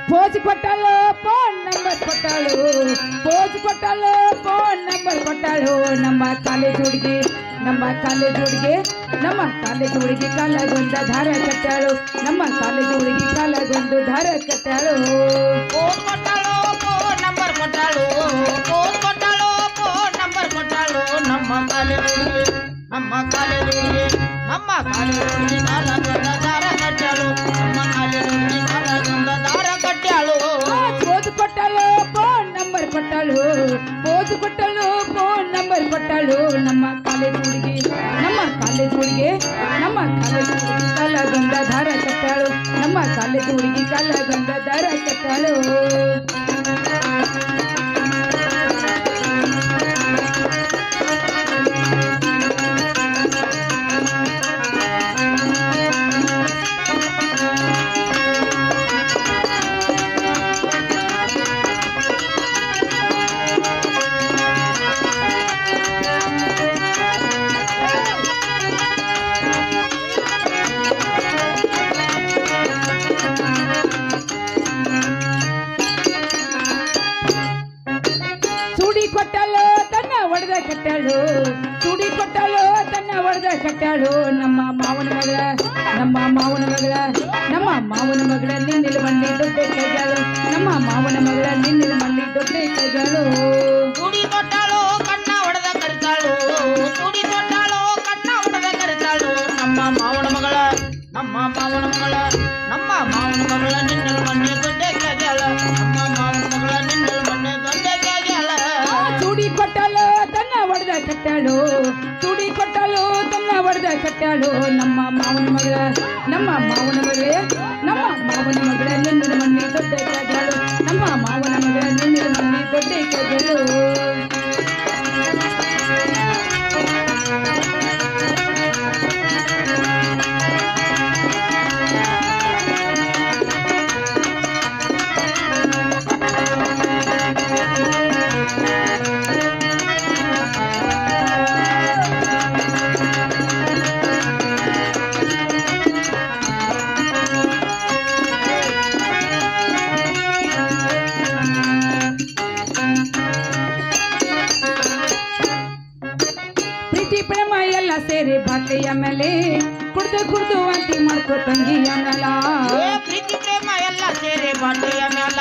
ಪೋಜ್ ಕೊಟ್ಟಳು phone number ಕೊಟ್ಟಳು ಪೋಜ್ ಕೊಟ್ಟಳು phone number ಕೊಟ್ಟಳು ನಮ್ಮ college ಹುಡುಗಿ ನಮ್ಮ ಕಾಲೇಜ್ ಹುಡುಗಿ ನಮ್ಮ ಕಾಲೇಜ್ ಹುಡುಗಿ ಕಾಲಗೊಂದು ದಾರ ಕಟ್ಟಾಳು ನಮ್ಮ ಕಾಲೇಜ್ ಹುಡುಗಿ ಕಾಲಗೊಂದು ದಾರ ಕಟ್ಟಾಳು ಫೋನ್ ಕೊಟ್ಟಳು ಫೋನ್ ನಂಬರ್ ಕೊಟ್ಟಳು ಫೋನ್ ಕೊಟ್ಟಳು ಫೋನ್ ನಂಬರ್ ಕೊಟ್ಟಳು ನಮ್ಮ ಕಾಲೇಜ್ ಹುಡುಗಿ ನಮ್ಮ ಕಾಲೇಜ್ ಹುಡುಗಿ ನಮ್ಮ ಕಾಲೇಜ್ ಹುಡುಗಿ ಕಾಲಗೊಂದು ದಾರ ಕಟ್ಟಾಳು ನಮ್ಮ ಕಾಲೇಜ್ ಹುಡುಗಿ ಕಾಲಗೊಂದು ದಾರ ಕಟ್ಟಾಳು ಪೋಜ್ ಕೊಟ್ಟಳು ಫೋನ್ ನಂಬರ್ ಕೊಟ್ಟಳು ಪೋಜ್ ಕೊಟ್ಟಳು ಫೋನ್ ನಂಬರ್ ಕೊಟ್ಟಳು ನಮ್ಮ ಕಾಲೇಜ್ ಹುಡುಗಿ ನಮ್ಮ ಕಾಲೇಜ್ ಹುಡುಗಿ ನಮ್ಮ ಕಾಲೇಜ್ ಹುಡುಗಿ ಕಾಲಗೊಂದ ದಾರ ಕಟ್ಟಾಳು ನಮ್ಮ ಕಾಲೇಜ್ ಹುಡುಗಿ ಕಾಲಗೊಂದ ದಾರ ಕಟ್ಟಾಳು ಕೊಟ್ಟಳು ತನ್ನ ಒಡೆದ ಕಟ್ಟಾಳು ತುಡಿ ಕೊಟ್ಟಳು ತನ್ನ ಒಡೆದ ಕಟ್ಟಾಳು ನಮ್ಮ ಮಾವನ ಮಗಳ ನಮ್ಮ ಮಾವನ ಮಗಳ ನಮ್ಮ ಮಾವನ ಮಗಳ ನಿನ್ನಿಲ್ ಮಣ್ಣಿ ದೊಡ್ಡ ಕೈಗಳು ನಮ್ಮ ಮಾವನ ಮಗಳ ನಿನ್ನಿಲ್ ಮಣ್ಣಿ ದೊಡ್ಡ ಕೈಗಳು ತುಡಿ ಕೊಟ್ಟಳು ಕಣ್ಣ ಒಡೆದ ಕರಿತಾಳು ತುಡಿ ಕೊಟ್ಟಳು ಕಣ್ಣ ಒಡೆದ ಕರಿತಾಳು ನಮ್ಮ ಮಾವನ ಮಗಳ ನಮ್ಮ ಮಾವನ ಮಗಳ ನಮ್ಮ ಮಾವನ ಮಗಳ ನಿನ್ನಿಲ್ ಮಣ್ಣಿ ದೊಡ್ಡ ಕೈಗಳು ನಮ್ಮ ಮಾವನ ಮಗಳ ನಿನ್ನಿಲ್ ಮಣ್ಣಿ ದೊಡ್ಡ ಕೈಗಳು ತುಡಿ ಕೊಟ್ಟಳು ತನ್ನ ಒಡೆದ ಕಟ್ಟಾಳು ತುಡಿ ಕೊಟ್ಟಳು ತನ್ನ ಒಡೆದ ಕಟ್ಟಾಳು ನಮ್ಮ ಮಾವನ ಮಗಳ ನಮ್ಮ ಮಾವನ ಮಗಳೇ ನಮ್ಮ ಮಾವನ ಮಗಳ ನಿನ್ನಿನ ಮಣ್ಣಿ ದೊಡ್ಡ ಕೈಗಳು ನಮ್ಮ ಮಾವನ ಮಗಳ ನಿನ್ನಿನ ಮಣ್ಣಿ ದೊಡ್ಡ ಕೈಗಳು ಪ್ರೇಮ ಎಲ್ಲ ಸೇರಿ ಬಾಟೆಯ ಮೇಲೆ ಕುಡ್ದು ಕುಡ್ದು ವಾಂತಿ ಮಾಡ್ಕೋ ತಂಗಿಯ ಮೇಲ ಪ್ರೀತಿ ಪ್ರೇಮ ಎಲ್ಲ ಸೇರಿ ಬಾಟೆಯ ಮ್ಯಾಲ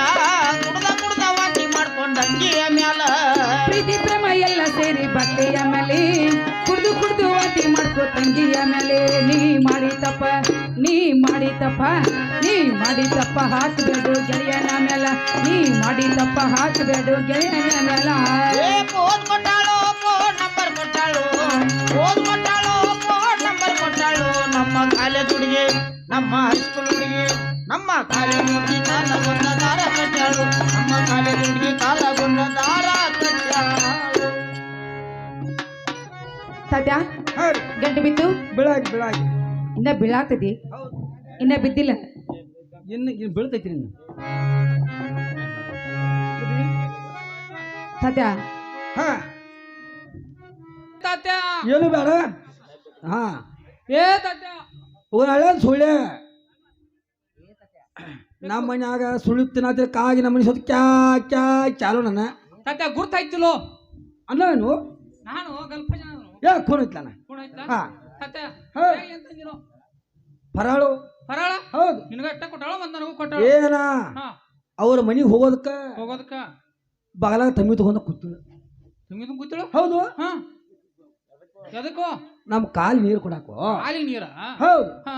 ಕುಡ್ದ ಕುಡ್ದ ವಾಂತಿ ಮಾಡ್ಕೊಂಡ ಅಂಗಿಯ ಮ್ಯಾಲ ಪ್ರೀತಿ ಪ್ರೇಮ ಎಲ್ಲ ಸೇರಿ ಬಾಟೆಯ ಮೇಲೆ ಕುಡ್ದು ಕುಡ್ದು ವಾಂತಿ ಮಾಡ್ಕೋ ತಂಗಿಯ ಮೇಲೆ ನೀ ಮಾಡಿ ತಪ್ಪ ನೀ ಮಾಡಿ ತಪ್ಪ ನೀ ಮಾಡಿ ತಪ್ಪ ಹಾಕಬೇಡು ಗೆಳೆಯನ ಮೇಲ ನೀ ಮಾಡಿ ತಪ್ಪ ಹಾಕಬೇಡು ಗೆಳೆಯನ ಮೇಲ ಫೋನ್ ಕೊಟ್ಟಾಳು ಫೋನ್ ನಂಬರ್ ಕೊಟ್ಟಾಳು ಫೋನ್ ಕೊಟ್ಟಾಳು ಫೋನ್ ನಂಬರ್ ಕೊಟ್ಟಾಳು ನಮ್ಮ ಕಾಲೇಜ್ ಹುಡುಗಿ ನಮ್ಮ ಹೈಸ್ಕೂಲ್ ಹುಡುಗಿ ನಮ್ಮ ಕಾಲೇಜ್ ಹುಡುಗಿ ಕಾಲಗೊಂಡ ದಾರ ಕಟ್ಟಾಳು ನಮ್ಮ ಕಾಲೇಜ್ ಹುಡುಗಿ ಕಾಲಗೊಂಡ ದಾರ ಕಟ್ಟಾಳು ಸದ್ಯ ಗಂಟು ಬಿದ್ದು ಬೆಳಗ್ಗೆ ಬೆಳಗ್ಗೆ ಇನ್ನ ಬೀಳಾತದಿ ಇನ್ನ ಬಿದ್ದಿಲ್ಲ ಇನ್ನು ಬೀಳ್ತೈತಿ ಇನ್ನು ಸದ್ಯ ಹಾ ತಾತ್ಯ ಏನು ಬೇಡ ಹಾ ಏ ತಾತ್ಯ ಒಂದು ಹಳೆ ಸುಳ್ಳೆ ನಮ್ಮ ಮನ್ಯಾಗ ಸುಳ್ಳು ತಿನ್ನತ್ತೆ ಕಾಗಿ ನಮ್ಮ ಮನೆ ಸೊತ್ತು ಕ್ಯಾ ಕ್ಯಾ ಚಾಲು ನನ್ನ ತಾತ್ಯ ಗುರ್ತಾಯ್ತಿಲೋ ಅನ್ನೋನು ನಾನು ಗಲ್ಪ ಜನ ಯಾ ಖೂನ್ ಐತ್ಲಾನ ಹಾ ತಾತ್ಯ ಹಾ. ಎಂತಂದಿರೋ ಫರಾಳು ಪರಾಳ ಹೌದು ನಿನಗ ಅಟ್ಟ ಕೊಟ್ಟಾಳ ಮತ್ ನನಗೂ ಕೊಟ್ಟಾಳ ಏನ ಹಾ ಅವ್ರ ಮನೆಗೆ ಹೋಗೋದಕ್ಕ ಹೋಗೋದಕ್ಕ ಬಗಲಾಗ ತಮ್ಮಿ ತಗೊಂಡ ಕೂತು ತುಂಬಿದ ಕೂತಿಳು ಹೌದು ಹಾ ಎದಕ್ಕೋ ನಮ್ಮ ಕಾಲು ನೀರು ಕೊಡಾಕೋ ಹಾಲಿ ನೀರ ಹೌದು ಹಾ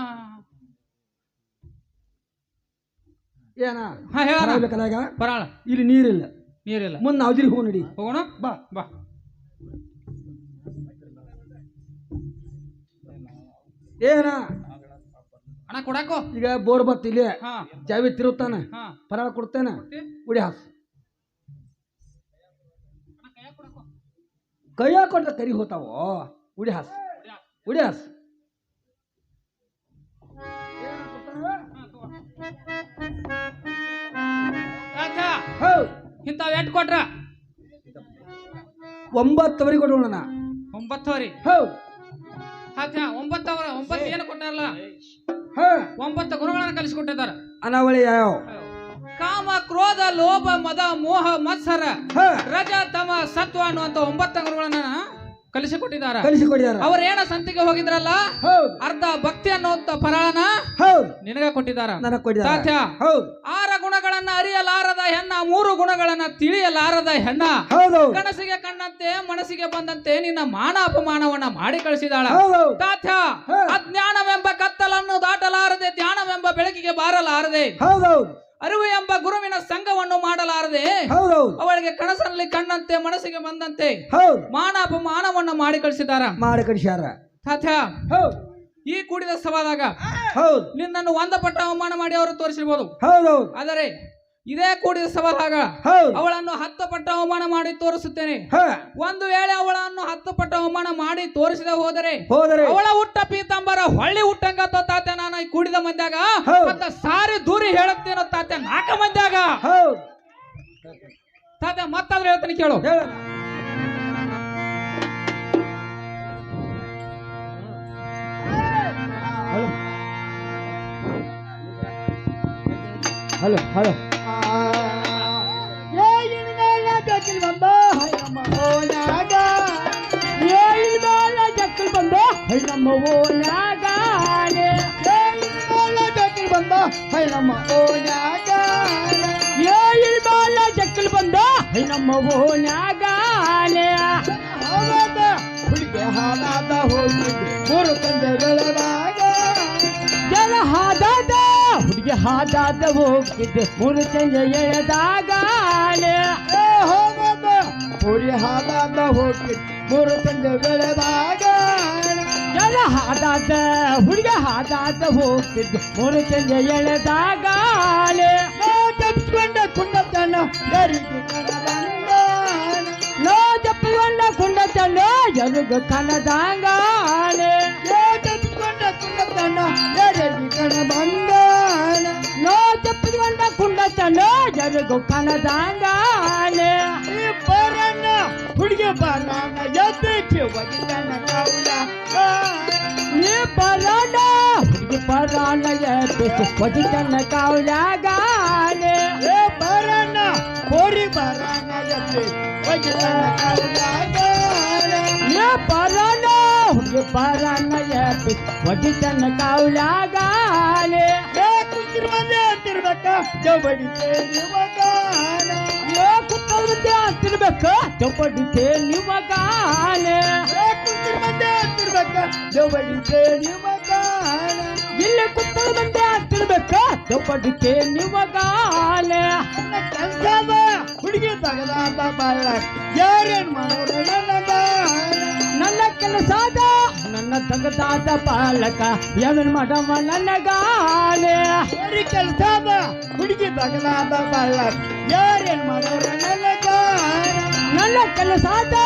ಏನ ಹಾ ಹೇಳ ಬೇಕಲ್ಲ ಪರಾಳ ಇಲ್ಲಿ ನೀರಿಲ್ಲ ನೀರಿಲ್ಲ ಮುಂದೆ ನಾವ್ದಿರಿ ಹೋಗಿ ನಡಿ ಹೋಗೋಣ ಬಾ ಬಾ ಏನ ಅಣ್ಣ ಕೊಡಾಕೋ ಈಗ ಬೋರ್ ಬತ್ ಇಲ್ಲಿ ಹಾ ಚಾವಿ ತಿರುತ್ತಾನ ಹಾ ಫರಾಳ ಕೊಡ್ತೇನೆ ಉಡಿ ಹಾಸ್ ಕೈಯ ಕೊಡ್ದ ಕರಿ ಹೋತಾವೋ ಉಡಿ ಹಾಸ್ ಉಡಿ ಹಾಸ್ ಇಂಥವ್ ಎಟ್ ಕೊಟ್ರ 9 ಕೊಡೋಣ 9 ಹೌದು ಅದ್ಯಾ 9 ಏನು ಕೊಟ್ಟಾರಲ್ಲ ಹಾ 9 ಗುಣಗಳನ್ನು ಕಲಿಸಿಕೊಟ್ಟಿದ್ದಾರೆ. ಅನಾವಳಿ ಯಾವ ಕಾಮ ಕ್ರೋಧ ಲೋಭ ಮದ ಮೋಹ ಮತ್ಸರ ಹಾ ರಜ ತಮ ಸತ್ವ ಅನ್ನುವಂತ 9 ಗುಣಗಳನ್ನ ಕಲಿಸಿಕೊಟ್ಟಿದ್ದಾರೆ. ಕಲಿಸಿಕೊಡಿದಾರ ಅವ್ರ ಏನ ಸಂತಿಗೆ ಹೋಗಿದ್ರಲ್ಲ ಹೌದು ಅರ್ಧ ಭಕ್ತಿ ಅನ್ನುವಂತ ಫಲನ ಹೌದು ನಿನಗ ಕೊಟ್ಟಿದ್ದಾರ. ನನಗೆ ಕೊಡಿದಾರ ತಾತ್ಯ ಹೌದು 6 ಗುಣಗಳನ್ನ ಅರಿಯಲಾರದ ಹೆಣ್ಣ 3 ಗುಣಗಳನ್ನ ತಿಳಿಯಲಾರದ ಹೆಣ್ಣ ಹೌದು ಕನಸಿಗೆ ಕಂಡಂತೆ ಮನಸ್ಸಿಗೆ ಬಂದಂತೆ ನಿನ್ನ ಮಾನ ಅಪಮಾನವನ್ನ ಮಾಡಿ ಕಳಿಸಿದಾಳ. ಹೌದು ತಾತ್ಯ ಹಾ. ಅಜ್ಞಾನವೆಂಬ ಕತ್ತಲನ್ನು ದಾಟಲಾರದೆ ಧ್ಯಾನವೆಂಬ ಬೆಳಕಿಗೆ ಬಾರಲಾರದೆ ಹೌದೌದು ಅರಿವು ಎಂಬ ಗುರುವಿನ ಸಂಘವನ್ನು ಮಾಡಲಾರದೆ ಹೌದೌದು ಅವಳಿಗೆ ಕನಸಲ್ಲಿ ಕಂಡಂತೆ ಮನಸ್ಸಿಗೆ ಬಂದಂತೆ ಹೌದು ಮಾನ ಅಪಮಾನವನ್ನ ಮಾಡಿ ಕಳಿಸಿದಾರ. ಮಾಡಿ ಕಳಿಸ್ಯಾರ ತಾತ್ಯ ಹೌದು ಈ ಕೂಡಿದ ಸಭಾದಾಗ ಹೌದು ನಿನ್ನನ್ನು 1 ಪಟ್ಟ ಅವಮಾನ ಮಾಡಿ ಅವರು ತೋರಿಸಿರ್ಬೋದು. ಹೌದೌದು ಆದರೆ ಇದೇ ಕೂಡಿದ ಸಭಾದಾಗ ಹೌದು ಅವಳನ್ನು 10 ಪಟ್ಟ ಅವಮಾನ ಮಾಡಿ ತೋರಿಸುತ್ತೇನೆ. ಹಾ ಒಂದು ವೇಳೆ ಅವಳನ್ನು 10 ಪಟ್ಟ ಅವಮಾನ ಮಾಡಿ ತೋರಿಸದೆ ಹೋದರೆ ಹೋದರೆ ಅವಳ ಹುಟ್ಟ ಪೀತಾಂಬರ ಹೊಳ್ಳಿ ಹುಟ್ಟಂಗತ್ತ ತಾತ್ಯ ನಾನು ಈ ಕೂಡಿದ ಮಂದ್ಯಾಗ ಹೌದು. ಮತ್ತ ಸಾರಿ ದೂರಿ ಹೇಳುತ್ತೇನೋ ತಾತ್ಯ 4 ಮಂದ್ಯಾಗ ಹೌದು ತಾತ್ಯ ಮತ್ತಾದ್ರೆ ಹೇಳ್ತೀನಿ ಕೇಳು. ಹೇಳ ಹಲೋ ಹಲೋ ಹುಡುಗಿ ಹಾಲಾದ ಹೋಗಿ ಮೂರು ತಂದೆಗಳಾಗ ಜನ ಹಾದಾದ ಹುಡುಗಿ ಹಾದಾದ ಹೋಗಿದ್ದೆ ಮೂರು ಚಂದ ಎಳೆದಾಗ ಹೋಗದ ಹುಡುಗಿ ಹಾಲಾದ ಹೋಗಿ ಮೂರು ತಂದೆಗಳಾಗ ಜನ ಹಾದಾದ ಹುಡುಗಿ ಹಾದಾದ ಹೋಗಿದ್ದೆ ಮೂರು ಚಂದ ಎಳೆದಾಗ ತಪ್ಪಿಕೊಂಡ ಕುಂಡತನ ಯಾರಿಗೆ ಕಣದಂಗ ನೋ ಜಪ್ಪಿಕೊಂಡ ಕುಂಡತನ ಎರುಗು ಕನದಾಂಗಾನೆ ತಪ್ಪಿಕೊಂಡ ಕುಂಡತನ ಯಾರಿಗೆ ಕಣಬಂಗ ನೋ ಜಪ್ಪಿಕೊಂಡ ಕುಂಡತನ ಎರುಗು ಕನದಾಂಗಾನೆ ಈ ಬರಣ್ಣ ಹುಡುಗಿ ಬರಣ್ಣ ಎದ್ದಕ್ಕೆ ಒಗಿತನ ಕೌಲ ನೀ ಪರಾಣ ಹುಡುಗಿ ಪರಾಣ ಎದ್ದು ಒದಿತನ ಕಾವ್ಯಾಗಾನೆ ಏ ಬರಣ್ಣ ಕೋರಿ ಬರಣ್ಣ ಎದ್ದೆ ಒಗಿತನ ಕೌಲಾಗ ನೀ ಪರಾಣ ಹುಡುಗಿ ಪರಾಣ ಎದ್ದು ಒದಿತನ ಕಾವ್ಯಾಗಾನೆ ಏ ಕುಂತಿರ್ ಮಂದೆ ಅಂತಿರ್ಬೇಕ ಜಬಡಿತೆ ನಿಮಗಾನ ಏ ಕುತ್ತಲ್ದೆ ಅಂತಿರ್ಬೇಕ ಚೌಪಡಿತೆ ನಿಮಗಾನೆ ಏ ಕುಂತಿರ್ ಮಂದೆ ಅಂತಿರ್ಬೇಕ ಜಬಡಿತೆ ನಿಮಗಾನ ಇಲ್ಲಿ ಕುತ್ತಲ್ ಬಂದೆ ಅಂತಿರ್ಬೇಕ ಚೌಪಡಿತೆ ನಿಮಗಾನೆ ನನ್ನ ಕೆಲ್ಸದ ಹುಡುಗಿ ತಗದಾದ ಬಾಳ ಯಾರೇನ್ ಮಾಡೋರು ನನಗಾನ ನನ್ನ ಕೆಲಸದ ನನ್ನ ತಗದಾದ ಪಾಲಕ ಯಾವನ್ ಮಾಡವ ನನಗಾನೆ ಬೇರೆ ಕೆಲ್ಸದ ಹುಡುಗಿ ತಗದಾದ ಬಾಳ ಯಾರೇನ್ ಮಾಡೋರು ನನಗಾನ ನನ್ನ ಕೆಲಸದ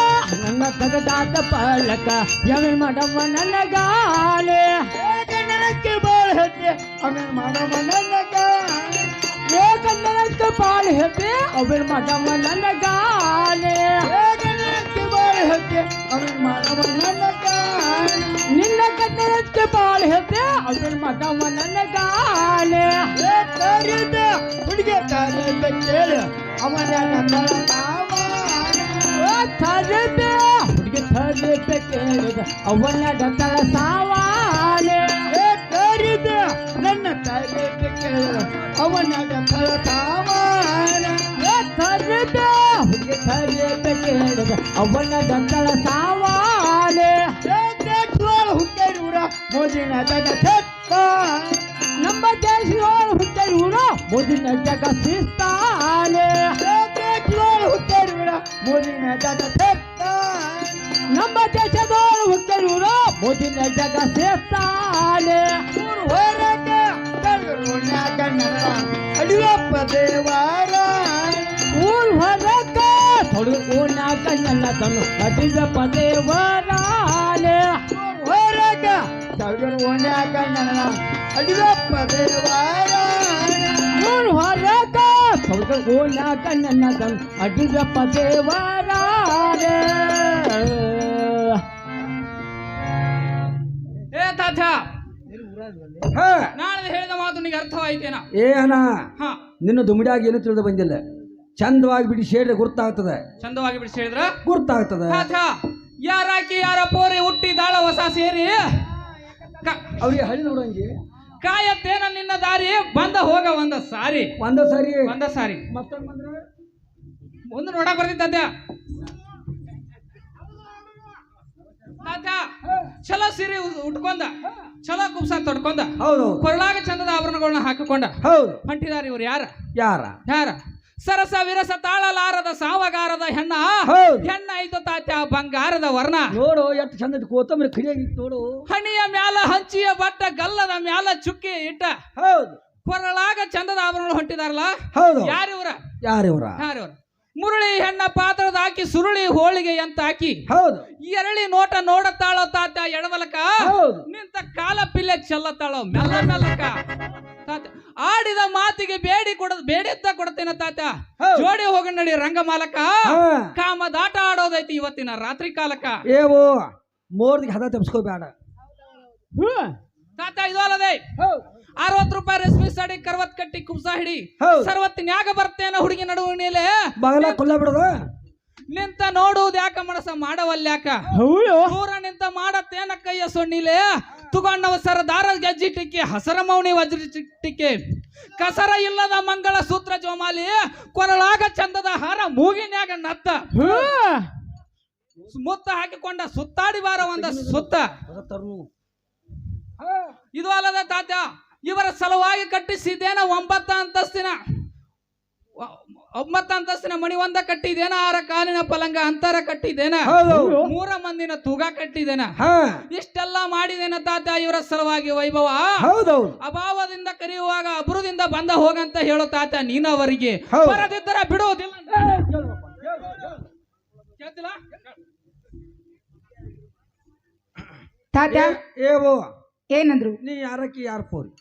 ನನ್ನ ತಗದಾದ ಪಾಲಕ ಯಾವನ್ ಮಾಡವ ನನಗಾನೆ ನನಕ್ಕೆ ಬಾಳ ಹೆಜ್ಜೆ ಆಮೇಲೆ ಮಾಡವ ನನಗಾನ ಏಕಂದನಕ್ಕೆ ಪಾಲ್ ಹೆಬ್ಬೆ ಅವನ್ ಮಾಡವ ನನಗಾನೆ ನನಕ್ಕೆ ಬಾಳ ಹೆಜ್ಜೆ ಆಮೇಲೆ ಮಾಡವ ನನಗಾನ ನಿನ್ನ ಕನ್ನಡಕ್ಕೆ ಪಾಲ್ ಹೆಬ್ಬೆ ಅವನ್ ಮಾಡವ ನನಗಾನೆ ಕರೀದ ಹುಡುಗಿ ಕರೀದ ಕೇಳು ಅವನ ಥರಬೆ ಹುಡುಗಿ ಥರಬೆ ಕೇಳಿದ ಅವನ ಡಂತಳ ಸಾವಾನೆ ಕರೀದ ನನ್ನ ಕರೀದ ಕೇಳು ಅವನ ತಾವಾನ ಥರಬೆ ಹುಡುಗಿ ಥರಬೆ ಕೇಳಿದ ಅವನ ಡಂತಳ ಸಾವಾನೆ ಹುಟ್ಟೂರ ಮೋದಿನ ಜಗ ಸತ್ತ ನಮ್ಮ ದೇಶದೋಳು ಹುಟ್ಟೂರ ಮೋದಿನ ಜಗ ಶಿಸ್ತಾನೆ ಹುಟ್ಟೂರ ಮೋದಿನ ಜಗ ಸತ್ತ ನಮ್ಮ ದೇಶದೋಳು ಹುಟ್ಟೂರ ಮೋದಿನ ಜಗ ಶಿಸ್ತಾನೆ ಹೊರಗ ಅಡಿಯಪ್ಪ ದೇವಾರ ಊರ್ ಹೊರಗ ತೊಡಗೋನಾಗ ನನ್ನ ತನು ಅಡಿದ ಪದೇವರಾಲೆ ಹೊರಗ ಓಣ್ಯಾಗ ನನ್ನ ಅಡಿಯಪ್ಪ ದೇವಾರ ಊರ್ ಹೊರಗ ತೊಡಗೋನಾಗ ನನ್ನ ತನು ಅಡಿದ ಪದೇವರಾಲೆ ತಾತ ಹಾ ನಾಳೆ ಹೇಳಿದ ಮಾತು ನಿನಗೆ ಅರ್ಥವಾಯ್ತೇನ? ಏನ ಹಾ ನಿನ್ನ ದುಮಿಡಾಗಿ ಏನು ತಿಳಿದು ಬಂದಿಲ್ಲ. ಚಂದವಾಗಿ ಬಿಡಿ ಸೇರಿದ್ರೆ ಗುರ್ತಾಗ್ತದೆ. ಚಂದವಾಗಿ ಬಿಡಿಸಿ ಹೇಳಿದ್ರ ಗುರ್ತಾಗ್ತದೆ. ತಾತ ಯಾರಾಕಿ ಯಾರ ಪೋರಿ ಹುಟ್ಟಿದಾಳ ಹೊಸ ಸೇರಿ ಅವ್ರಿಗೆ ಹಳಿ ನೋಡಂಗಿ ಕಾಯತ್ತೇನ ನಿನ್ನ ದಾರಿ ಬಂದ ಹೋಗ ಒಂದ ಸಾರಿ ಒಂದ ಸಾರಿ ಮತ್ತೊಂದು ಬಂದ್ರೆ ಒಂದು ನೋಡಕ್ ಬರ್ತಿದ್ದ ತಾತ ಚಲೋ ಸೀರೆ ಉಟ್ಕೊಂಡ ಚಲೋ ಕುಬ್ಸ ತೊಡ್ಕೊಂಡ ಹೌದು ಕೊರಳಾಗ ಚಂದದ ಆಭರಣಗಳನ್ನ ಹಾಕಿಕೊಂಡ ಹೌದು ಹೊಂಟಿದಾರ ಇವ್ರು ಯಾರ ಯಾರ ಯಾರ ಸರಸ ವಿರಸ ತಾಳಲಾರದ ಸಾವಗಾರದ ಹೆಣ್ಣ ಹೌದು ಹೆಣ್ಣ ಐತ ತಾತ್ಯ ಬಂಗಾರದ ವರ್ಣ ನೋಡು ಎಷ್ಟು ಚಂದ ಕೋತಂಬರಿ ಕಡಿಯಾಗಿತ್ತು ನೋಡು. ಹಣಿಯ ಮ್ಯಾಲ ಹಂಚಿಯ ಬಟ್ಟ ಗಲ್ಲದ ಮ್ಯಾಲ ಚುಕ್ಕಿ ಇಟ್ಟ ಹೌದು ಕೊರಳಾಗ ಚಂದದ ಆಭರಣ ಹೊಂಟಿದಾರಲ್ಲ ಹೌದು ಯಾರಿವ್ರ ಯಾರಿವ್ರ ಯಾರಿವ್ರ ಮುರುಳಿ ಹೆಣ್ಣ ಪಾತ್ರದ ಹಾಕಿ ಸುರುಳಿ ಹೋಳಿಗೆ ಅಂತ ಹಾಕಿ ಹೌದು ಎರಳಿ ನೋಟ ನೋಡತ್ತಾಳೋ ತಾತ ಎಡವಲಕ ಹೌದು ನಿಂತ ಕಾಲ ಪಿಲ್ಲೆ ಚೆಲ್ಲತ್ತಾಳೋ ಮೆಲ್ಲ ಮೆಲ್ಲಕ ತಾತ ಆಡಿದ ಮಾತಿಗೆ ಬೇಡಿದ್ದ ಕೊಡ್ತೇನ ತಾತ ಹೌದು. ಜೋಡಿ ಹೋಗಿ ನಡಿ ರಂಗ ಮಾಲಕ ಹಾ. ಕಾಮದಾಟ ಆಡೋದೈತಿ ಇವತ್ತಿನ ರಾತ್ರಿ ಕಾಲಕ ಏವೋ ಮೋರ್ದಿಗೆ ಹದ ತಪ್ಸ್ಕೋಬೇಡ. ತಾತ ಇದು ಅಲ್ಲದೆ ಹೌದು 60 ರೂಪಾಯಿ ರೇಷ್ಮೆ ಸಾಡಿ ಕರ್ವತ್ ಕಟ್ಟಿ ಕುಬ್ಸ ಹಿಡಿ ಹೌದು ಸರ್ವತ್ತಿನ್ಯಾಗ ಬರ್ತೇನ ಹುಡುಗಿ ನಡುವಿನಲ್ಲಿ ಬಗಲ ಕೊಲ್ಲ ಬಿಡೋದು. ನಿಂತ ನೋಡುವುದು ಯಾಕ ಮನಸ ಮಾಡವಲ್ಯಾಕ ದೂರ ನಿಂತ ಮಾಡತ್ತೇನ ಕೈಯ ಸೊಣ್ಣಿಲೆ ತುಗೊಂಡವ ಸರದಾರ ಗೆಜ್ಜಿಟ್ಟಿಕ್ಕೆ ಹಸರ ಮೌನಿ ವಜ್ರಟಿಕ್ಕೆ ಕಸರ ಇಲ್ಲದ ಮಂಗಳ ಸೂತ್ರ ಜೋಮಾಲಿ ಕೊರಳಾಗ ಚಂದದ ಹಾರ ಮೂಗಿನ್ಯಾಗ ನತ್ತ ಮುತ್ತ ಹಾಕಿಕೊಂಡ ಸುತ್ತಾಡಿ ಬಾರ ಒಂದ ಸುತ್ತ ಇದು ಅಲ್ಲದ ತಾತ ಇವರ ಸಲುವಾಗಿ ಕಟ್ಟಿಸಿದ್ದೇನ 9 ಅಂತಸ್ತಿನ ಮಣಿ ಒಂದ ಕಟ್ಟಿದೇನ 6 ಕಾಲಿನ ಪಲಂಗ ಅಂತರ ಕಟ್ಟಿದೇನ 3 ಮಂದಿನ ತೂಗ ಕಟ್ಟಿದೇನ ಇಷ್ಟೆಲ್ಲ ಮಾಡಿದೇನ ತಾತ ಇವರ ಸಲುವಾಗಿ ವೈಭವ ಅಭಾವದಿಂದ ಕರೆಯುವಾಗ ಅಬುರದಿಂದ ಬಂದ ಹೋಗಂತ ಹೇಳೋ ತಾತ ನೀನವರಿಗೆ ಬರದಿದ್ದರ ಬಿಡುವುದಿಲ್ಲ ಕೇಳ್ತಿಲ್ಲ ತಾತ ಏವೋ ಏನಂದ್ರು? ನೀ ಯಾರಕ್ಕಿ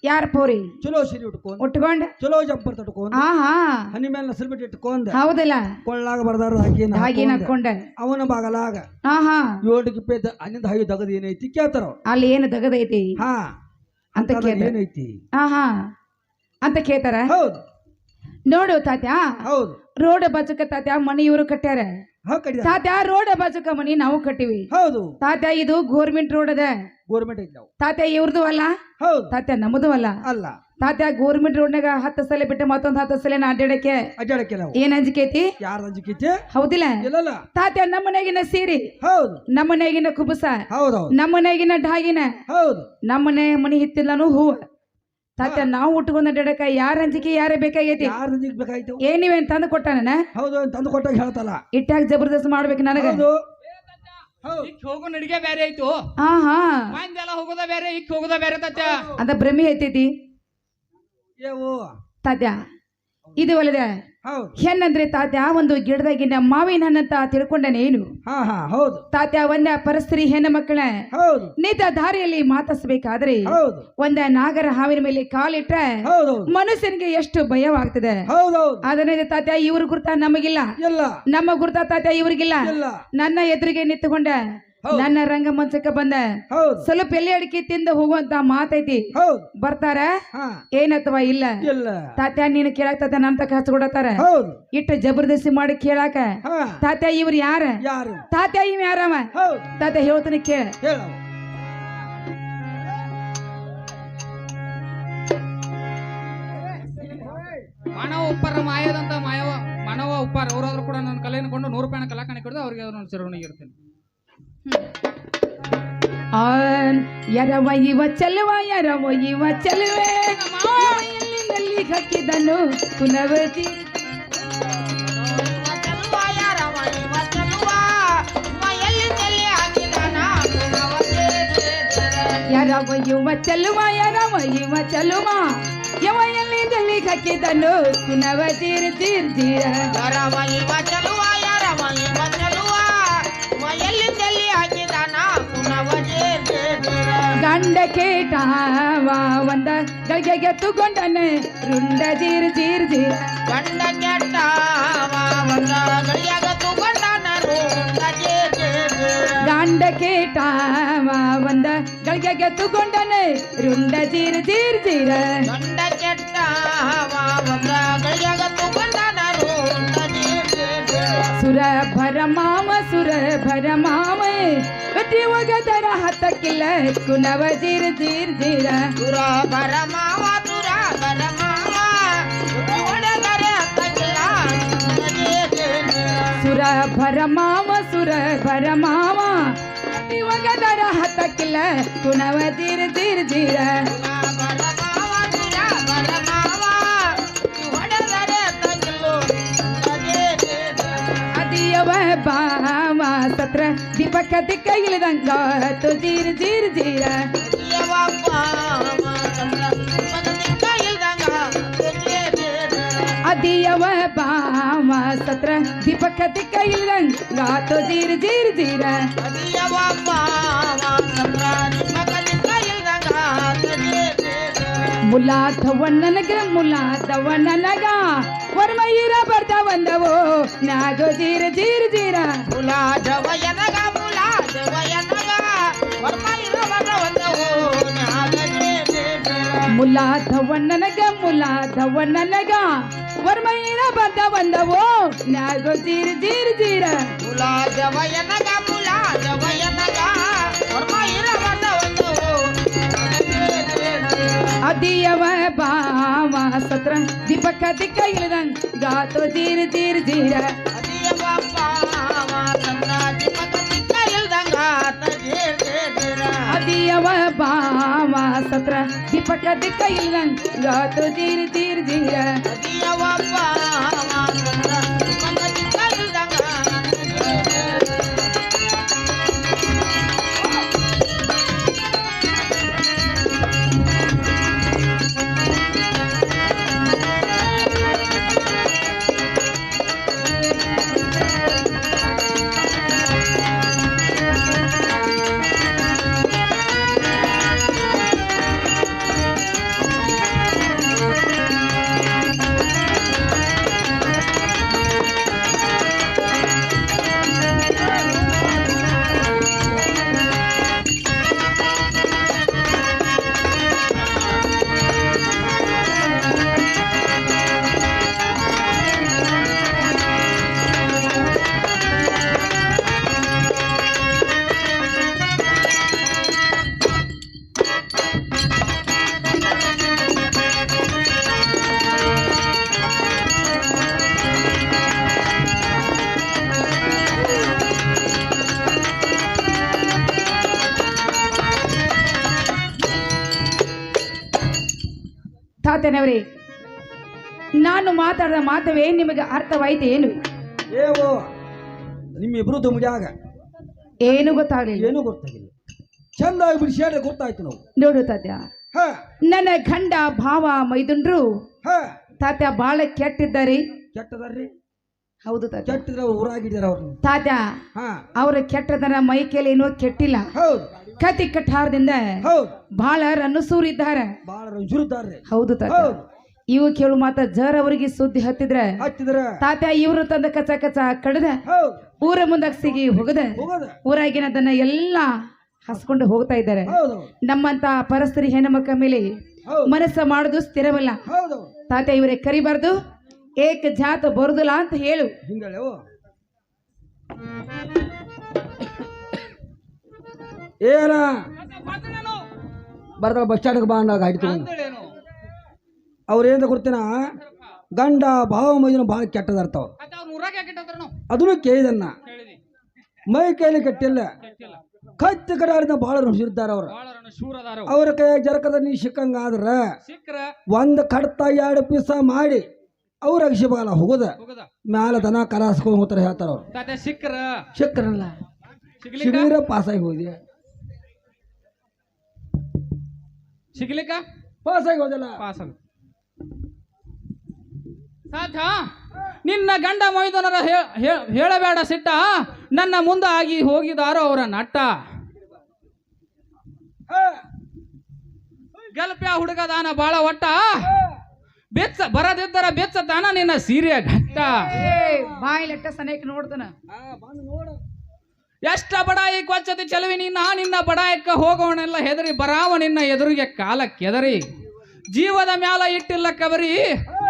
ಯಾರ ಪೋರಿ ಚಲೋ ಸೀರೆ ಉಟ್ಕೊಂಡ ಚಲೋ ಜಂಪರ್ ತಟ್ಕೊಂಡ್ ಆಹಾ ಹನಿ ಮೇಲೆ ನಸಲ್ ಬಿಟ್ಟು ಇಟ್ಕೊಂಡ ಹೌದಲ್ಲ ಕೊಳ್ಳಾಗ ಬರ್ದಾರ ಹಾಗೇನ್ ಹಾಕೊಂಡ ಅವನ ಬಾಗಲಾಗ ಆಹಾ 7 ಗಿಪ್ಪೆ ಅನ್ನದ ಹಾಗೆ ದಗದ ಏನೈತಿ ಕೇಳ್ತಾರ. ಅಲ್ಲಿ ಏನು ದಗದೈತಿ ಹಾ ಅಂತ ಏನೈತಿ ಆಹಾ ಅಂತ ಕೇಳ್ತಾರ. ಹೌದು ನೋಡು ತಾತ್ಯ ಹೌದು ರೋಡ್ ಬಾಜುಕ ತಾತ್ಯ ಮನಿ ಇವರು ಕಟ್ಟ್ಯಾರ. ತಾತ್ಯ ರೋಡ್ ಬಾಜುಕ ಮನಿ ನಾವು ಕಟ್ಟಿವಿ. ಹೌದು ತಾತ್ಯ ಇದು ಗೋರ್ಮೆಂಟ್ ರೋಡ್ ಅದ. ಗೋರ್ಮೆಂಟ್ ಐತಿ ತಾತ್ಯ ಇವ್ರದು ಅಲ್ಲ. ಹೌದು ತಾತ್ಯ ನಮ್ಮದು ಅಲ್ಲ. ಅಲ್ಲ ತಾತ್ಯ ಗೋರ್ಮೆಂಟ್ ರೋಡ್ನಾಗ 10 ಸಲ ಬಿಟ್ಟು ಮತ್ತೊಂದ್ 10 ಸಲ ಅಡ್ಡಾಡಕ್ಕೆ ಏನ್ ಅಂಜಿಕೈತಿ? ಯಾರ ಅಂಜಿಕೈತಿ? ಹೌದಿಲ್ಲ ಇಲ್ಲ ತಾತ್ಯ ನಮ್ಮನೆಗಿನ ಸೀರೆ ಹೌದು ನಮ್ಮನೆಗಿನ ಕುಬಸ ಹೌದು ನಮ್ಮನೆಗಿನ ಢಾಗಿನ ಹೌದು ನಮ್ಮನೆ ಮನಿ ಹಿತ್ತಿಲ್ಲನು ಹೂವ. ತಾತ್ಯ ನಾವು ಉಟ್ಕೊಂಡ ಅಡ್ಡಾಡಕ ಯಾರ ಅಂಜಿಕೆ ಯಾರೇ ಬೇಕಾಗೈತಿ? ಯಾರ ಅಂಜಿಕೆ ಬೇಕಾಯ್ತು? ಏನ್ ನೀವೇನ್ ತಂದು ಕೊಟ್ಟಾನ? ಹೌದು ತಂದು ಕೊಟ್ಟಾಗ ಹೇಳ್ತಲ್ಲ ಇಟ್ಟಾಗ ಜಬರ್ದಸ್ತ್ ಮಾಡ್ಬೇಕು ನನಗ. ಹೋಗೋ ನಡಿಗೆ ಬೇರೆ ಆಯ್ತು. ಆಹಾ ಮಂದೆಲ್ಲ ಹೋಗೋದ ಬೇರೆ ಇಕ್ ಹೋಗೋದ ಬೇರೆ ತಾತ್ಯ. ಅದ ಭ್ರಮೆ ಐತೈತಿ ತಾತ್ಯ. ಇದು ಅಲ್ಲದೆ ಹೆಣ್ಣಂದ್ರೆ ತಾತ್ಯ ಒಂದು ಗಿಡದಾಗಿನ ಮಾವಿನ ಹಣ್ಣಂತ ತಿಳ್ಕೊಂಡನೇನು? ಹೌದು ತಾತ್ಯ ಒಂದ ಪರಸ್ತ್ರೀ ಹೆಣ್ಣು ಮಕ್ಕಳ ನಿಜ ದಾರಿಯಲ್ಲಿ ಮಾತಾಡ್ಸ್ಬೇಕಾದ್ರೆ ಒಂದ ನಾಗರ ಹಾವಿನ ಮೇಲೆ ಕಾಲಿಟ್ರ ಮನುಷ್ಯನಿಗೆ ಎಷ್ಟು ಭಯವಾಗ್ತದೆ. ಅದನ್ನ ತಾತ್ಯ ಇವ್ರ ಗುರ್ತ ನಮಗಿಲ್ಲ, ನಮ್ಮ ಗುರ್ತ ತಾತ್ಯ ಇವ್ರಿಗಿಲ್ಲ. ನನ್ನ ಎದುರಿಗೆ ನಿಂತುಕೊಂಡ ನನ್ನ ರಂಗಮಂಚಕ್ಕೆ ಬಂದ ಸ್ವಲ್ಪ ಎಲೆ ಅಡಿಕೆ ತಿಂದು ಹೋಗುವಂತ ಮಾತೈತಿ. ಬರ್ತಾರ ಏನತ್ವಾ ಇಲ್ಲ? ತಾತ್ಯ ನೀನು ಕೇಳಾಕ ತಾತ್ಯ ನನ್ನ ತಕ್ಕ ಹಚ್ಕೊಡತಾರ. ಇಟ್ಟು ಜಬರ್ದಸ್ತಿ ಮಾಡಿ ಕೇಳಾಕ ತಾತ್ಯ ಇವ್ರು ಯಾರ? ತಾತ್ಯ ಇವ್ ಯಾರವ? ತಾತ್ಯ ಹೇಳ್ತಾನೆ ಕೇಳ. ಮಾನವ ಉಪ್ಪಾರ ಮಾಯದಂತ ಮಾನವ ಉಪ್ಪಾರ ಅವರಾದ್ರೂ ಕೂಡ ನನ್ನ ಕಲೆಯನ್ನು ಕೊಂಡು 100 ರೂಪಾಯಿನ ಕಲಾಕಣೆ ಕೊಡದು ಅವ್ರಿಗೆ ಚಿರವಣಿಗೆ ಇರ್ತೇನೆ. ಯರವ ಇವ ಚೆಲುವ ಯರವ ಇವ ಚೆಲುವೆ ಎಲ್ಲಿ ಹಾಕಿದನು ಪುನವತಿ ಯರವ ಇವ ಚೆಲುವ ಯರವ ಇವ ಚೆಲುವ ಯವ ಎಲ್ಲಿ ದಲ್ಲಿ ಹಾಕಿದನು ಪುನವ ತೀರ್ ತೀರ್ ತೀರ ಯರವ ಇವ ಚೆಲುವ ಯರವ ಇವ ಚೆಲುವ ಎಲ್ಲಿ ದಲ್ಲಿ ಹಾಕಿದಾನ ಗಂಡ ಕೇಟಾವ ಒಂದ ಗಳಿಗೆ ತಗೊಂಡನೆ ರುಂಡ ಜೀರ್ ಜೀರ್ ಜೀರ್. ಗಂಡ ಕೆಟ್ಟಾವ ಒಂದ ಗಳಿಯಾಗ ತಗೊಂಡನ ರುಂಡ ಜೀರ್ ಜೀರ್. ಗಂಡ ಕೇಟಾವ ಒಂದ ಗಳಿಗೆ ತಗೊಂಡನೆ ರುಂಡ ಜೀರ ಜೀರ ಜೀರ ಗಂಡ ಕೆಟ್ಟ ಒಂದ ಗಳಿಯಾಗ ತಗೊಂಡನ ರುಂಡ ಜೀರ್ ಜೀರ್ ಜೀರ. ಸುರ ಭರ ಮಾಮ ಕಟ್ಟಿ ಒಗದರ ಹತ್ತಕ್ಕಿಲ್ಲ ಕುನವ ಜೀರ ಜೀರ ಜೀರ ಸುರ ಬರ ಮಾವ ಹೊಡೆದರೆ ಹತ್ತಕ್ಕಿಲ್ಲ ಸುರ ಭರ ಮಾಮ ಕಟ್ಟಿ ಒಗದರ ಹತ್ತಕ್ಕಿಲ್ಲ ಕುನವ ಜೀರ ಜೀರ ಜೀರ ಅದಿಯವ ಬಾಮ ಸತ್ರ ದೀಪಕ ದಿಕ್ಕ ಇಳಿದಂಗ ತು ಜೀರ ಜೀರ ಜೀರ ಅದಿಯವ ಬಾಮ ಸತ್ರ ದೀಪಕ ದಿಕ್ಕ ಇಳಿದಂಗ ತು ಜೀರ ಜೀರ ಜೀರ ಮುಲಾದವ ನನಗ ವರ್ಮಯ್ಯರ ಬರ್ದ ಬಂದವೋ ನಾಗೋ ಜೀರ ಜೀರ ಜೀರ ಮುಲಾದವ ನನಗ ವರ್ಮಯ್ಯರ ಬರ್ದ ಬಂದವೋ ನಾಗೋ ಜೀರ ಜೀರ ಜೀರ ಅದಿಯವ ಬಾಮ ಸತ್ರ ದೀಪಕ ದಿಕ್ಕ ಇಳಿದಂಗ ಗಾತೋ ಜೀರ ಜೀರ ಜೀರ ಅದಿಯವ ಬಾಮ ಸತ್ರ ದೀಪಕ ದಿಕ್ಕ ಇಳಿದಂಗ ಗಾತೋ ಜೀರ ಜೀರ ಜೀರ ತಾತನವರೇ, ನಾನು ಮಾತಾಡಿದ ಮಾತವೇ ನಿಮಗೆ ಅರ್ಥವಾಯ್ತು ಏನು? ಏವೋ ನಿಮ್ಮಿಬ್ರು ದುಮ್ಗ್ಯಾಗ ಏನು ಗೊತ್ತಾಗ್ಲಿಲ್ಲ. ಏನು ಗೊತ್ತಾಗಿಲ್ಲ. ಚಂದಾಗಿ ಬಿಡಿಸಿ ಗೊತ್ತಾಯ್ತು ನಾವು. ನೋಡು ತಾತ್ಯ, ನನ್ನ ಗಂಡ ಭಾವ ಮೈದುಂಡ್ರು ತಾತ್ಯ ಬಹಳ ಕೆಟ್ಟಿದ್ದಾರೆ. ಕೆಟ್ಟದಾರ್ರಿ? ಹೌದು ತಾತ್ಯ. ಕೆಟ್ಟಿದ್ರ ಊರಾಗಿದ್ದಾರ ಅವ್ರು ತಾತ್ಯ. ಅವ್ರ ಕೆಟ್ಟದರ ಮೈ ಕೇಳಿ ಏನೋ ಕೆಟ್ಟಿಲ್ಲ. ಹೌದು. ಕತಿ ಕಠಾರದಿಂದ ಬಹಳ ರನ್ನಸೂರಿದ್ದಾರೆ. ಬಹಳ ರಂಜುರಿದ್ದಾರೆ. ಹೌದು ತಾತ್ಯ. ಇವು ಕೇಳು ಮಾತ ಜರ್ ಅವರಿಗೆ ಸುದ್ದಿ ಹತ್ತಿದ್ರ ತಾತ್ಯ ಇವರು ತಂದ ಕಚ ಕಚ ಕಡದ ಊರ ಮುಂದಾಗ ಸಿಗಿ ಹೋಗದ ಊರಾಗಿನದನ್ನ ಎಲ್ಲಾ ಹಸ್ಕೊಂಡು ಹೋಗ್ತಾ ಇದ್ದಾರೆ. ನಮ್ಮಂತ ಪರಸ್ತ್ರೀ ಹೆಣ್ಮಕ್ಕ ಮೇಲೆ ಮನಸ್ಸ ಮಾಡುದು ಸ್ಥಿರವಲ್ಲ ತಾತ್ಯ. ಇವರೇ ಕರಿಬಾರ್ದು, ಏಕ ಜಾತ ಬರುದಿಲ್ಲ ಅಂತ ಹೇಳು. ಏನ ಬರ್ತಾಳ ಬಸ್ ಸ್ಟ್ಯಾಂಡ್ ಬಾ ಅಂದಾಗ ಆಯ್ತು. ಅವ್ರೇಂದ ಕೊಡ್ತೀನ ಗಂಡ ಭಾವ ಮೈದನ ಭಾಳ ಕೆಟ್ಟದಾರ್ತಾವ. ಅದನ್ನು ಕೇಳಿದನ್ನ ಮೈ ಕೈಲಿ ಕೆಟ್ಟಿಲ್ಲ, ಕತ್ತಿ ಕಡಾಡಿದ ಭಾಳ ರುಣಿಸಿರ್ತಾರ ಅವ್ರ. ಅವ್ರ ಕೈಯಾಗ ಜರಕದ ನೀ ಸಿಕ್ಕಂಗ ಆದ್ರ ಒಂದ್ ಕಡ್ತ 2 ಪೀಸ ಮಾಡಿ ಅವ್ರ ಅಕ್ಷಿಬಾಲ ಹೋಗುದ ಮ್ಯಾಲ ದನ ಕಲಾಸ್ಕೊಂಡು ಹೋಗ್ತಾರ ಹೇಳ್ತಾರ ಅವ್ರು. ಸಿಕ್ಕರಲ್ಲ ಸಿಗ್ಲಿರ ಪಾಸಾಗಿ ಹೋದಿ, ಸಿಗ್ಲಿಕ್ಕ ಪಾಸಾಗಿ ಹೋದಲ್ಲ. ನಿನ್ನ ಗಂಡ ಮೈದನರ ಹೇಳಬೇಡ ಸಿಟ್ಟ, ನನ್ನ ಮುಂದೆ ಆಗಿ ಹೋಗಿದಾರೋ ಅವರ ನಟ್ಟ. ಗಲ್ಪ್ಯ ಹುಡುಗದಾನ ಬಾಳ ಒಟ್ಟ, ಬೆಚ್ಚ ಬರದಿದ್ದರ ಬೆಚ್ಚ ತಾನ ನಿನ್ನ ಸೀರೆಯ ಘಟ್ಟ. ಬಾಯಿಲೆಟ್ಟ ಸನೇಕ ನೋಡ್ತಾನ. ಎಷ್ಟ ಬಡಾಯಿ ಕೊಚ್ಚತಿ ಚೆಲುವಿ ನಿನ್ನ ಬಡಾಯಕ್ಕ ಹೋಗೋವನೆಲ್ಲ ಹೆದರಿ ಬರಾವ ನಿನ್ನ ಎದುರಿಗೆ ಕಾಲಕ್ಕೆದರಿ ಜೀವದ ಮ್ಯಾಲ ಇಟ್ಟಿಲ್ಲ ಕಬರಿ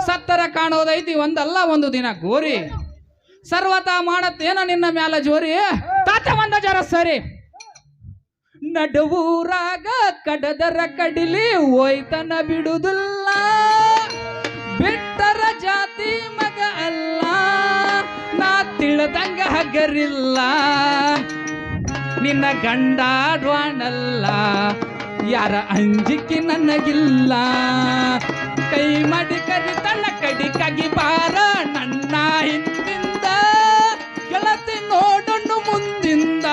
ಸತ್ತರ ಕಾಣೋದೈತಿ ಒಂದಲ್ಲ ಒಂದು ದಿನ ಗೋರಿ ಸರ್ವತಾ ಮಾಡತ್ತೇನ ನಿನ್ನ ಮ್ಯಾಲ ಜೋರಿ ತಾತ ಒಂದ ಜರ ಸರಿ ನಡುವೂರಾಗ ಕಡದರ ಕಡಿಲಿ ಹೋಯ್ತನ ಬಿಡುದಿಲ್ಲ ಬಿಟ್ಟರ ಜಾತಿ ಮಗ ಅಲ್ಲ ನಾ ತಿಳಿದಂಗ ಹಗರಿಲ್ಲ ನಿನ್ನ ಗಂಡಾಡ್ವಾಣಲ್ಲ ಯಾರ ಅಂಜಿಕೆ ನನಗಿಲ್ಲ ಕೈ ಮಾಡಿ ಕರಿತನ ಕಡಿಕಾಗಿ ಬಾರ ನನ್ನ ಹಿಂದಿಂದ ಗೆಳತಿ ನೋಡಣ್ಣು ಮುಂದಿಂದ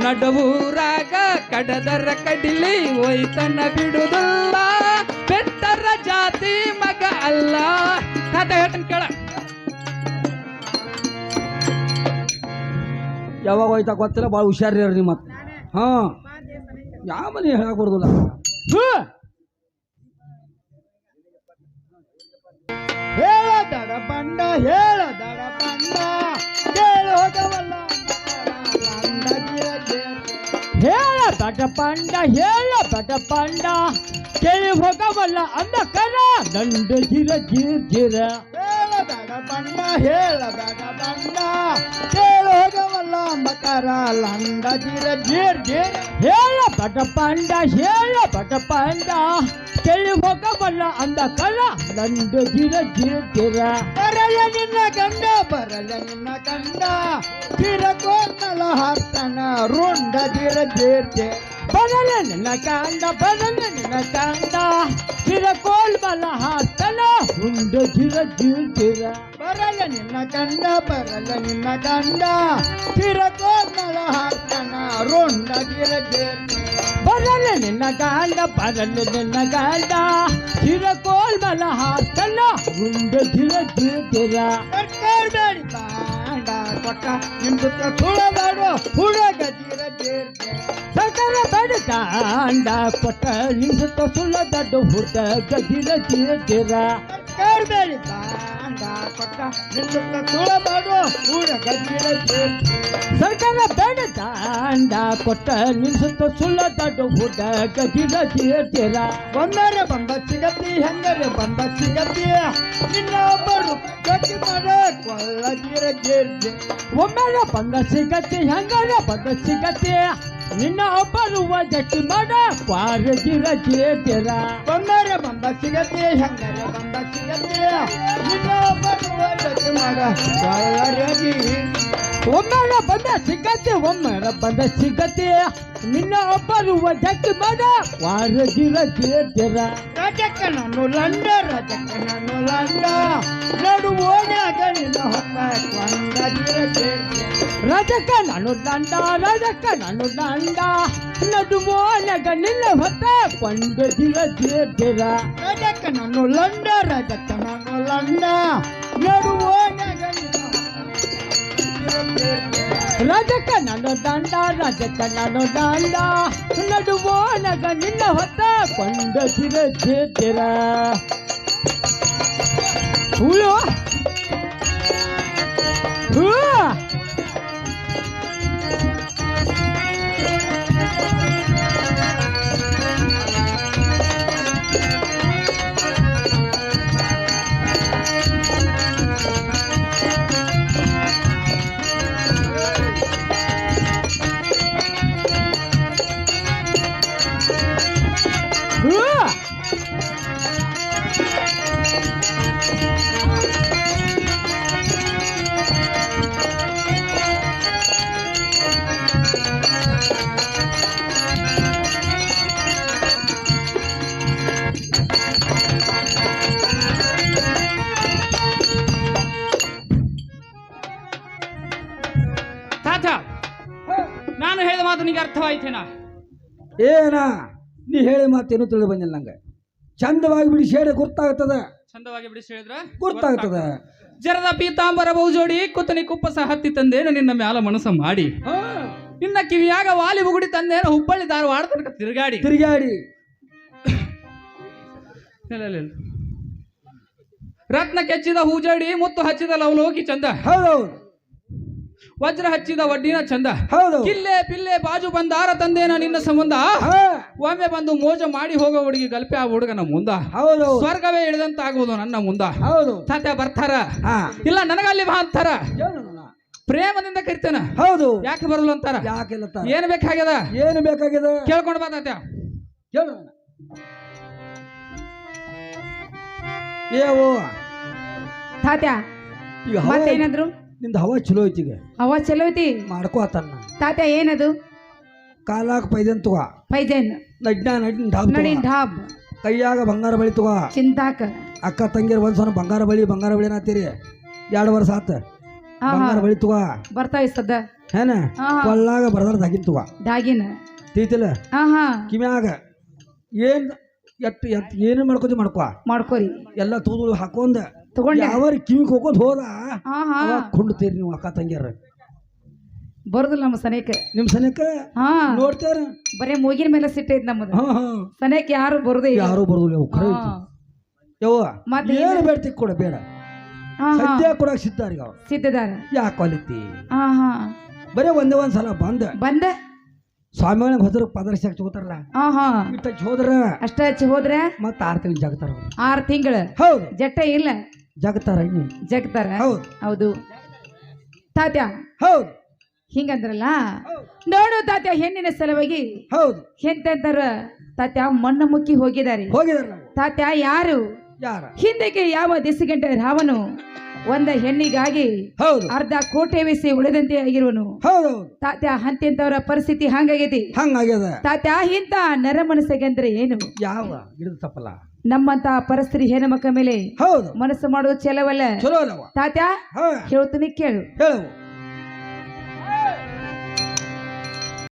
ನಡುವೂರಾಗ ಕಡದರ ಕಡಿಲಿ ಹೋಯ್ತನ ಬಿಡುದಿಲ್ಲ ಬೆಟ್ಟರ ಜಾತಿ ಮಗ ಅಲ್ಲ ತಾತ ಹೇಳ್ತಾನೆ ಕೇಳ ಯಾವಾಗ ಹೋಯ್ತಾ ಗೊತ್ತಿಲ್ಲ ಭಾಳ ಹುಷಾರಿ ನಿಮ್ಮ ಹಾ ಯಾವ ಮನೆ ಹೇಳಕ್ ಬರೋದಿಲ್ಲ ಹೇಳದಡ ಬಂಡ ಹೇಳದಡ ಬಂಡ ಕೇಳೋಗವಲ್ಲ ಹೇಳದಡ ಬಂಡ ಹೇಳದಡ ಬಂಡ ಕೇಳಿ ಹೋಗವಲ್ಲ ಅಂದ ಕರ ದಂಡ ಜಿರ ಜಿರ ಜಿರ ಹೇಳದಡ ಬಂಡ ಹೇಳದಡ ಬಂಡ ಕೇಳಿ ಹೋಗವಲ್ಲ ಮಕರ ಲಂಡ ಜಿರ ಜಿರ ಜಿರ ಹೇಳದಡ ಬಂಡ ಹೇಳದಡ ಬಂಡ ಕೇಳಿ ಹೋಗವಲ್ಲ ಅಂದ ಕರ ದಂಡ ಜಿರ ಜಿರ ಜಿರ ಬರಲ ನಿನ್ನ ಗಂಡ ಬರಲ ನಿನ್ನ ಗಂಡ ಜಿರ ಕೋನಲ ಹಾರ್ತನ ರುಂಡ ಜಿರ ಜಿರ ಜಿರ ಬರಲ ನಿನ್ನ ಗಂಡ ಬರಲ ನಿನ್ನ ಗಂಡ ಜಿರ ಕೋಲ್ ಬಲ ಹಾರ್ತನ ರುಂಡ ಜಿರ ಜಿರ ಜಿರ ಬರಲ ನಿನ್ನ ಗಂಡ ಬರಲ ನಿನ್ನ ಗಂಡ ಜಿರ ಕೋನಲ ಹಾರ್ತನ ರುಂಡ ಜಿರ ಜಿರ ಬರಲ ನಿನ್ನ ಗಂಡ ಬರಲ ನಿನ್ನ ಗಂಡ ಜಿರ ಕೋಲ್ ಬಲ ಹಾರ್ತನ ರುಂಡ ಜಿರ ಜಿರ ಜಿರ ಸರ್ಕಾರ ಬೇಡಿ ಬಾಂಡ ಕೊಟ್ಟ ನಿಂದುತ್ತ ಸುಳದಾಡು ಹುಡುಗ ಜಿರ ಜಿರ ಸರ್ಕಾರ ಬೇಡಿ ದಾಂಡ ಕೊಟ್ಟ ನಿಂದುತ್ತ ಸುಳದಾಡು ಹುಡುಗ ಜಿರ ಜಿರ ಜಿರ ಸರ್ಕಾರ ಬೇಡಿ ಬಾಂಡ ಕೊಟ್ಟ ನಿಂದುತ್ತ ಸುಳದಾಡು ಹುಡುಗ ಜಿರ ಜಿರ ಸರ್ಕಾರ ಬೇಡ ದಾಂಡ ಕೊಟ್ಟ ನಿಲ್ಸುತ್ತ ಸುಳ್ಳದಾಡು ಹುಡುಗ ಜಿರ ಜಿರ ಜಿರ ಒಂದರೆ ಬಂದ ಸಿಗತಿ ಹೆಂಗರೆ ಬಂದ ಸಿಗತಿ ನಿನ್ನ ಒಬ್ಬರು ಗಟ್ಟಿ ಮಾಡ ಕೊಳ್ಳ ಜಿರ ಜಿರ ಜಿರ ಒಮ್ಮೆಲೆ ಬಂದ ಸಿಗತಿ ಹೆಂಗರೆ ಬಂದ ಸಿಗತಿ ನಿನ್ನ ಒಬ್ಬರು ಗಟ್ಟಿ ಮಾಡ ಕ್ವಾರ ಜಿರ ಜಿರ ಜಿರ ಒಮ್ಮೆಲೆ ಬಂದ ಸಿಗತಿ ಹೆಂಗರೆ ಬಂದ ಸಿಗತಿ ನಿನ್ನ ಒಬ್ಬರು ಗಟ್ಟಿ ಮಾಡ ಕೊಳ್ಳ ಜಿರ ಒಮ್ಮರ ಬಂದ ಸಿಗತಿ ಒಮ್ಮರ ಬಂದ ಸಿಗತಿ ನಿನ್ನ ಒಬ್ಬರು ಜಗ್ಗಿ ಮಾಡ ವಾರ ಜಿರ ಜಿರ ಜಿರ ರಜಕ್ಕ ನಾನು ಲಂಡ ರಜಕ್ಕ ನಾನು ಲಂಡ ನಡು ಓಣ್ಯಾಗ ನಿನ್ನ ಹೊತ್ತ ಕೊಂಡ ಜಿರ ಜಿರ ರಜಕ್ಕ ನಾನು ದಂಡ ರಜಕ್ಕ ನಾನು ದಂಡ ನಡು ಓಣ್ಯಾಗ ನಿನ್ನ ಹೊತ್ತ ಕೊಂಡ ಜಿರ ಜಿರ ಜಿರ ರಜಕ್ಕ ನಾನು ಲಂಡ ರಜಕ್ಕ ನಾನು ಲಂಡ ನಡು ಓಣ್ಯಾಗ ರಜಕ ನಾನು ದಂಡ ರಜಕ ನಾನು ದಂಡ ನಡುವೋನಗ ನಿನ್ನ ಹೊತ್ತ ಕೊಂಡ ಜಿರ ಜಿರ ಹುಳು ನಾನು ಹೇಳಿದ ಮಾತು ನಿಗೆ ಅರ್ಥವಾಯ್ತೇನಾ? ಏನ ನೀ ಹೇಳಿ ಮಾತೇನು ತಿಳಿದು ಬಂದಿಲ್ಲ ನಂಗೆ. ಚಂದವಾಗಿ ಬಿಡಿಸಿ ಹೇಳಿ ಗೊತ್ತಾಗ್ತದ. ಚಂದವಾಗಿ ಬಿಡಿಸಿ ಹೇಳಿದ್ರ ಗೊತ್ತಾಗ್ತದ. ಜರದ ಪೀತಾಂಬರ ಬಹುಜೋಡಿ ಕುತ್ತನಿ ಕುಪ್ಪಸ ಹತ್ತಿ ತಂದೇನು ನಿನ್ನ ಮ್ಯಾಲ ಮನಸ್ಸ ಮಾಡಿ ನಿನ್ನ ಕಿವಿಯಾಗ ವಾಲಿ ಬುಗುಡಿ ತಂದೇನು ಹುಬ್ಬಳ್ಳಿ ಧಾರವಾಡ ತನಕ ತಿರುಗಾಡಿ ರತ್ನ ಕೆಚ್ಚಿದ ಹೂಜಡಿ ಮುತ್ತು ಹಚ್ಚಿದ ಲವಲೋಕಿ ಚಂದ. ಹೌದೌದು. ವಜ್ರ ಹಚ್ಚಿದ ವಡ್ಡಿನ ಚಂದ ಹೌದು ಕಿಲ್ಲೆ ಪಿಲ್ಲೆ ಬಾಜು ಬಂದಾರ ತಂದೇನ ನಿನ್ನ ಸಂಬಂಧ ಹಾ, ಒಮ್ಮೆ ಬಂದು ಮೋಜ ಮಾಡಿ ಹೋಗೋ ಹುಡುಗಿ ಗಲ್ಪೆ ಆ ಹುಡುಗನ ಮುಂದ ಹೌದು ಸ್ವರ್ಗವೇ ಇಳಿದಂತ ಆಗುವುದು ನನ್ನ ಮುಂದ ಹೌದು ತಾತ ಬರ್ತಾರ ಹಾ, ಇಲ್ಲ ನನಗಲ್ಲಿ ಬಾ ಅಂತಾರ ಹೇಳು ನನ್ನ. ಪ್ರೇಮದಿಂದ ಕರಿತೇನ ಹೌದು ಯಾಕೆ ಬರಲ್ಲ ಅಂತಾರ ಯಾಕೆಲ್ಲ ಏನ್ ಬೇಕಾಗ್ಯದ ಏನು ಬೇಕಾಗಿದೆ ಕೇಳ್ಕೊಂಡ್ ಬಾ ತಾತ ಹೇಳು ನನ್ನ. ಏವೋ ತಾತ್ಯ ಈಗ ಹವಾ ಮತ್ತೇನಂದ್ರು ನಿಂದ ಹವಾ ಚಲೋ ಐತಿಗ ಅವ ಚಲೋ ಐತಿ ಮಾಡ್ಕೋ ಆತನ್ನ ತಾತ್ಯ ಏನದು ಕಾಲಾಗ ಪೈದನ್ ತಗೋ ಪೈಜನ್ ನಡ್ನ ಢಾಬ್ ನಡಿ ತಗೋ. ಢಾಬ್ ಕೈಯಾಗ ಬಂಗಾರ ಬಳಿ ತಗೋ ಚಿಂತಾಕ ಅಕ್ಕ ತಂಗಿಯರ್ ಒಂದ್ ಸಲ ಬಂಗಾರ ಬಳಿ ನಾತೀರಿ 2 ವರ್ಷ ಆತ ಹಾ, ಬಂಗಾರ ಬಳಿ ತಗೋ ಬರ್ತಾವ ಸದ್ದ ಏನ ಹಾ, ಕೊಳ್ಳಾಗ ಬರದಾರ ದಾಗಿನ್ ತಗೋ ಡಾಗಿನ ತಿಳಿತಿಲ್ಲ ಹಾ ಹಾ ಕಿಮ್ಯಾಗ ಏನ್ ಎಟ್ ಏನು ಮಾಡ್ಕೋತಿ ಮಾಡ್ಕೋ ಮಾಡ್ಕೋರಿ ಎಲ್ಲ ತೂದು ಹಾಕೊಂಡ ತಗೊಂಡೆ ಯಾವ ಕಿವಿಗೆ ಹೋಗೋದು ಹೋದ ಹಾ ಹಾ ಅವಾಗ ಕೊಂಡ್ತೀರಿ ನೀವು ಅಕ್ಕ ತಂಗಿಯರ ಬರುದಿಲ್ಲ ನಮ್ಮ ಸನೇಕ ನಿಮ್ ಸನಿಕ ಹಾ ನೋಡ್ತಾರ ಬರೇ ಮೂಗಿನ ಮೇಲೆ ಸಿಟ್ಟೈತ್ ನಮ್ಮದು ಹಾ ಹಾ ಸನೇಕ ಯಾರು ಬರುದೇ ಇಲ್ಲ ಯಾರು ಬರುದಿಲ್ಲ ಅವು ಖರೆ ಐತಿ. ಯವ್ವ ಮತ್ತೆ ಏನು ಬೇಡ್ತಿ ಕೊಡ ಬೇಡ ಹಾ ಹಾ ಸದ್ಯ ಕೊಡಕ್ ಸಿದ್ಧಾರಿಗ ಅವ ಸಿದ್ಧದಾರ ಯಾಕೆ ಅಲಿತಿ ಹಾ ಹಾ ಬರೀ ಒಂದೇ ಸಲ ಬಂದ ಸ್ವಾಮಿಗಳ ಹೋದ್ರ ಪದರ ಶಾಕ್ ತಗೋತಾರಲ್ಲ ಹಾ ಹಾ ಇಟ್ಟ ಹೋದ್ರ ಅಷ್ಟ ಹಚ್ಚಿ ಹೋದ್ರೆ ಮತ್ತ 6 ತಿಂಗಳು ಜಗತಾರ ಅವ್ರು. 6 ತಿಂಗಳ ಹೌದು ಜಟ್ಟ ಇಲ್ಲ ಜಗತಾರ ಇನ್ನು ಜಗ್ತಾರ ಹೌದು ಹೌದು ತಾತ್ಯ ಹೌದು ಹಿಂಗಂದ್ರಲ್ಲ ನೋಡು ತಾತ್ಯ ಹೆಣ್ಣಿನ ಸಲುವಾಗಿ ಹೌದು ಎಂತೆಂತಾರ ತಾತ್ಯ ಮಣ್ಣು ಮುಕ್ಕಿ ಹೋಗಿದ್ದಾರೆ ಹೋಗಿದಾರ ನಾವು ತಾತ್ಯ ಯಾರು ಯಾರ ಹಿಂದಕ್ಕೆ ಯಾವ ದಿಸಗಂಟ ರಾವನು ಒಂದ ಹೆಣ್ಣಿಗಾಗಿ ಹೌದು ಅರ್ಧ ಕೋಟೆ ವೆಸಿ ಉಳಿದಂತೆ ಆಗಿರುವನು ಹೌದು ತಾತ್ಯ ಅಂತೆಂತವರ ಪರಿಸ್ಥಿತಿ ಹಂಗಾಗೈತಿ ಹಂಗಾಗ್ಯದ ತಾತ್ಯ ಇಂತ ನರ ಮನಸ್ಸಿಗೆ ಏನು ಯಾವ ಗಿಡದ ತಪ್ಪಲ್ಲ ನಮ್ಮಂತ ಪರಿಸ್ಥಿತಿ ಹೆಣ್ಮಕ್ಳ ಮೇಲೆ ಹೌದು ಮನಸ್ಸು ಮಾಡೋದು ಚೆಲವಲ್ಲ ಚಲೋ ಅಲ್ಲವ ತಾತ್ಯ ಹಾ ಹೇಳ್ತೀನಿ ಕೇಳು ಹೇಳು